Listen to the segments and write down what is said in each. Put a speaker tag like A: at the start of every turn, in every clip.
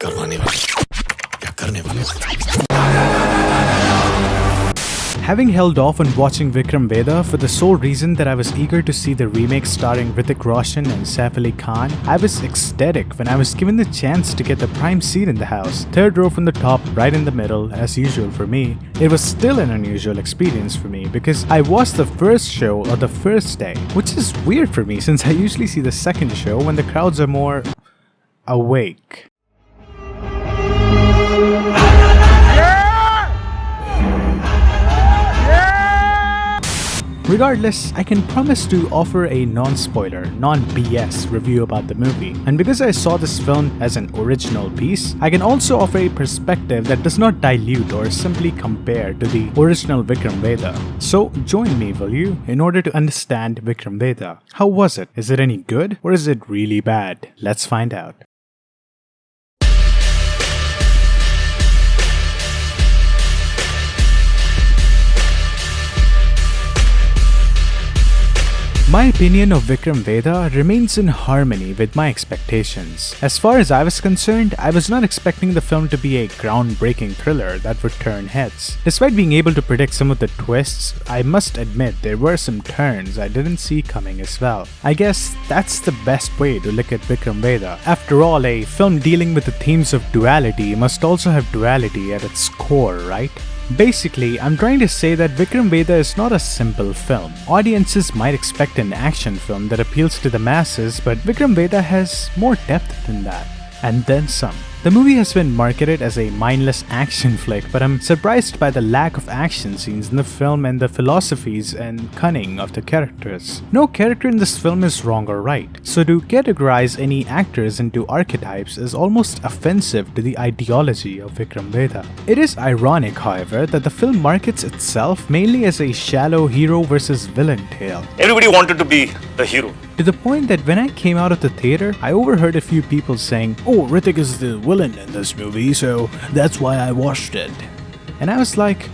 A: करवाने वाले क्या करने वाले
B: Having held off on watching Vikram Vedha for the sole reason that I was eager to see the remake starring Hrithik Roshan and Saif Ali Khan, I was ecstatic when I was given the chance to get the prime seat in the house, third row from the top, right in the middle, as usual for me. It was still an unusual experience for me because I watched the first show on the first day, which is weird for me since I usually see the second show when the crowds are more awake. Regardless, I can promise to offer a non-spoiler, non-BS review about the movie. And because I saw this film as an original piece, I can also offer a perspective that does not dilute or simply compare to the original Vikram Vedha. So join me, will you, in order to understand Vikram Vedha. How was it? Is it any good? Or is it really bad? Let's find out. My opinion of Vikram Vedha remains in harmony with my expectations. As far as I was concerned, I was not expecting the film to be a groundbreaking thriller that would turn heads. Despite being able to predict some of the twists, I must admit there were some turns I didn't see coming as well. I guess that's the best way to look at Vikram Vedha. After all, a film dealing with the themes of duality must also have duality at its core, right? Basically, I'm trying to say that Vikram Vedha is not a simple film. Audiences might expect an action film that appeals to the masses, but Vikram Vedha has more depth than that. And then some. The movie has been marketed as a mindless action flick, but I'm surprised by the lack of action scenes in the film and the philosophies and cunning of the characters. No character in this film is wrong or right, so to categorize any actors into archetypes is almost offensive to the ideology of Vikram Vedha. It is ironic, however, that the film markets itself mainly as a shallow hero versus villain tale.
A: Everybody wanted to be the hero.
B: To the point that when I came out of the theater, I overheard a few people saying, "Oh, Hrithik is the villain in this movie, so that's why I watched it." And I was like,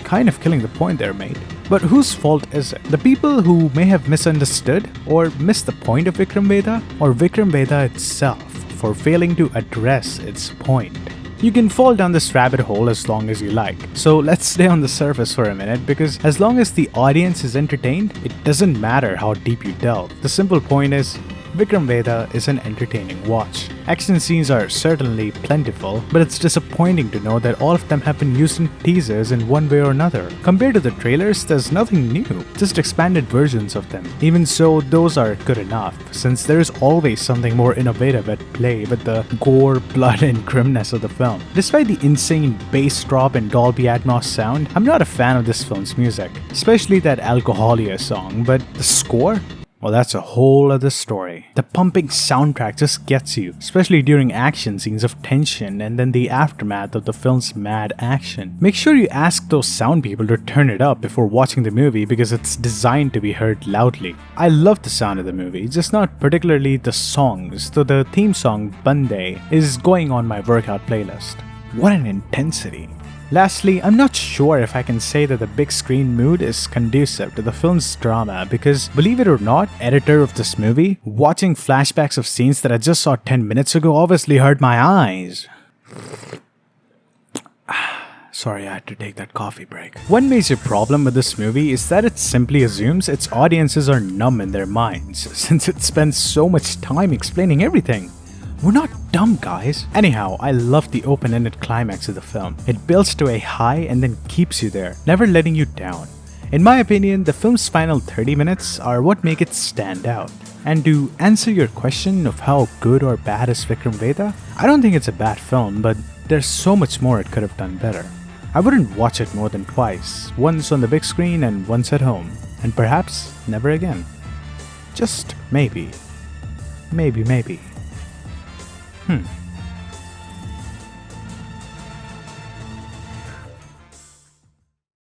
B: kind of killing the point there, mate. But whose fault is it? The people who may have misunderstood or missed the point of Vikram Vedha, or Vikram Vedha itself for failing to address its point? You can fall down this rabbit hole as long as you like. So let's stay on the surface for a minute, because as long as the audience is entertained, it doesn't matter how deep you delve. The simple point is, Vikram Vedha is an entertaining watch. Action scenes are certainly plentiful, but it's disappointing to know that all of them have been used in teasers in one way or another. Compared to the trailers, there's nothing new, just expanded versions of them. Even so, those are good enough, since there is always something more innovative at play with the gore, blood, and grimness of the film. Despite the insane bass drop and Dolby Atmos sound, I'm not a fan of this film's music, especially that Alcoholia song, but the score? Well, that's a whole other story. The pumping soundtrack just gets you, especially during action scenes of tension and then the aftermath of the film's mad action. Make sure you ask those sound people to turn it up before watching the movie because it's designed to be heard loudly. I love the sound of the movie, just not particularly the songs, though the theme song Bande is going on my workout playlist. What an intensity. Lastly, I'm not sure if I can say that the big screen mood is conducive to the film's drama because, believe it or not, editor of this movie, watching flashbacks of scenes that I just saw 10 minutes ago obviously hurt my eyes. Sorry, I had to take that coffee break. One major problem with this movie is that it simply assumes its audiences are numb in their minds, since it spends so much time explaining everything. We're not dumb, guys. Anyhow, I love the open-ended climax of the film. It builds to a high and then keeps you there, never letting you down. In my opinion, the film's final 30 minutes are what make it stand out. And to answer your question of how good or bad is Vikram Vedha, I don't think it's a bad film, but there's so much more it could have done better. I wouldn't watch it more than twice, once on the big screen and once at home, and perhaps never again. Just maybe. Maybe.